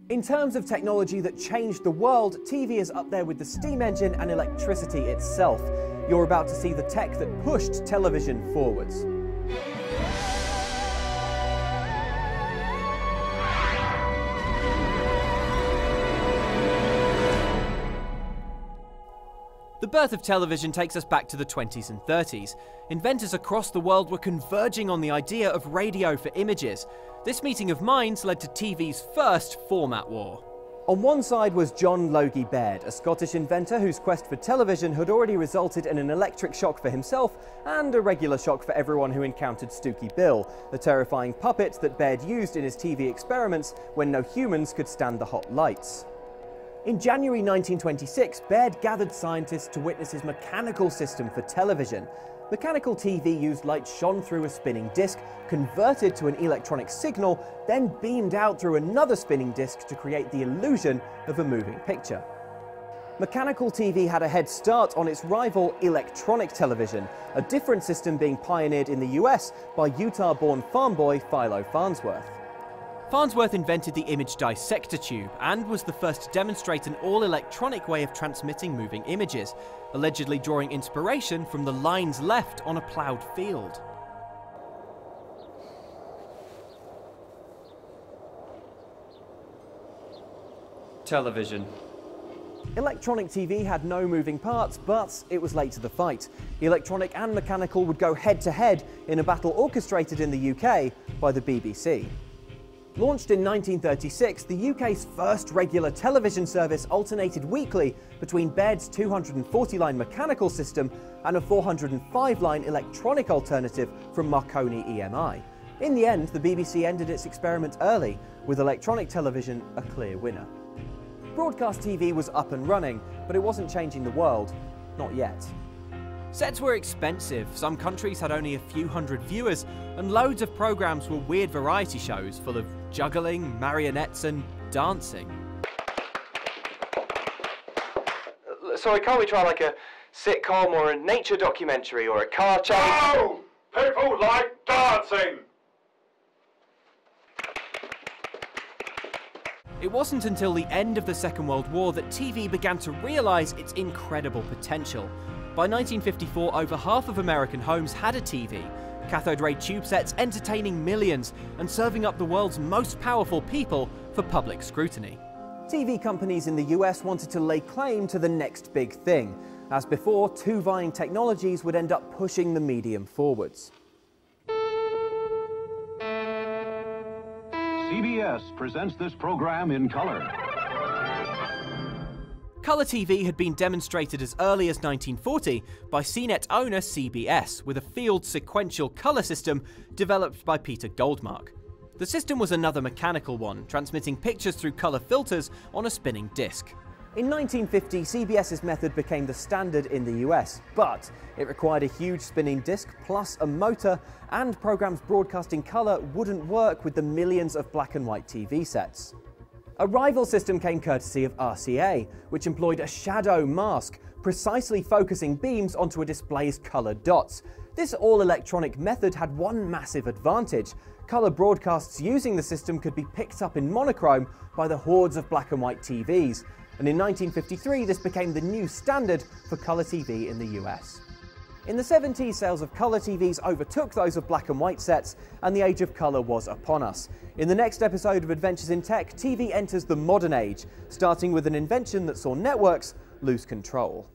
In terms of technology that changed the world, TV is up there with the steam engine and electricity itself. You're about to see the tech that pushed television forwards. The birth of television takes us back to the 20s and 30s. Inventors across the world were converging on the idea of radio for images. This meeting of minds led to TV's first format war. On one side was John Logie Baird, a Scottish inventor whose quest for television had already resulted in an electric shock for himself and a regular shock for everyone who encountered Stooky Bill, the terrifying puppet that Baird used in his TV experiments when no humans could stand the hot lights. In January 1926, Baird gathered scientists to witness his mechanical system for television. Mechanical TV used light shone through a spinning disc, converted to an electronic signal, then beamed out through another spinning disc to create the illusion of a moving picture. Mechanical TV had a head start on its rival electronic television, a different system being pioneered in the US by Utah-born farm boy Philo Farnsworth. Farnsworth invented the image dissector tube and was the first to demonstrate an all-electronic way of transmitting moving images, allegedly drawing inspiration from the lines left on a ploughed field. Television. Electronic TV had no moving parts, but it was late to the fight. Electronic and mechanical would go head-to-head in a battle orchestrated in the UK by the BBC. Launched in 1936, the UK's first regular television service alternated weekly between Baird's 240-line mechanical system and a 405-line electronic alternative from Marconi EMI. In the end, the BBC ended its experiment early, with electronic television a clear winner. Broadcast TV was up and running, but it wasn't changing the world. Not yet. Sets were expensive, some countries had only a few hundred viewers, and loads of programmes were weird variety shows full of juggling, marionettes and dancing. Sorry, can't we try like a sitcom or a nature documentary or a car chase? No! People like dancing! It wasn't until the end of the Second World War that TV began to realise its incredible potential. By 1954, over half of American homes had a TV, cathode ray tube sets entertaining millions and serving up the world's most powerful people for public scrutiny. TV companies in the US wanted to lay claim to the next big thing. As before, two vying technologies would end up pushing the medium forwards. CBS presents this program in color. Colour TV had been demonstrated as early as 1940 by CNET owner CBS with a field sequential colour system developed by Peter Goldmark. The system was another mechanical one, transmitting pictures through colour filters on a spinning disc. In 1950, CBS's method became the standard in the US, but it required a huge spinning disc plus a motor, and programmes broadcasting colour wouldn't work with the millions of black and white TV sets. A rival system came courtesy of RCA, which employed a shadow mask, precisely focusing beams onto a display's coloured dots. This all-electronic method had one massive advantage. Colour broadcasts using the system could be picked up in monochrome by the hordes of black and white TVs. And in 1953, this became the new standard for colour TV in the US. In the 70s, sales of colour TVs overtook those of black and white sets, and the age of colour was upon us. In the next episode of Adventures in Tech, TV enters the modern age, starting with an invention that saw networks lose control.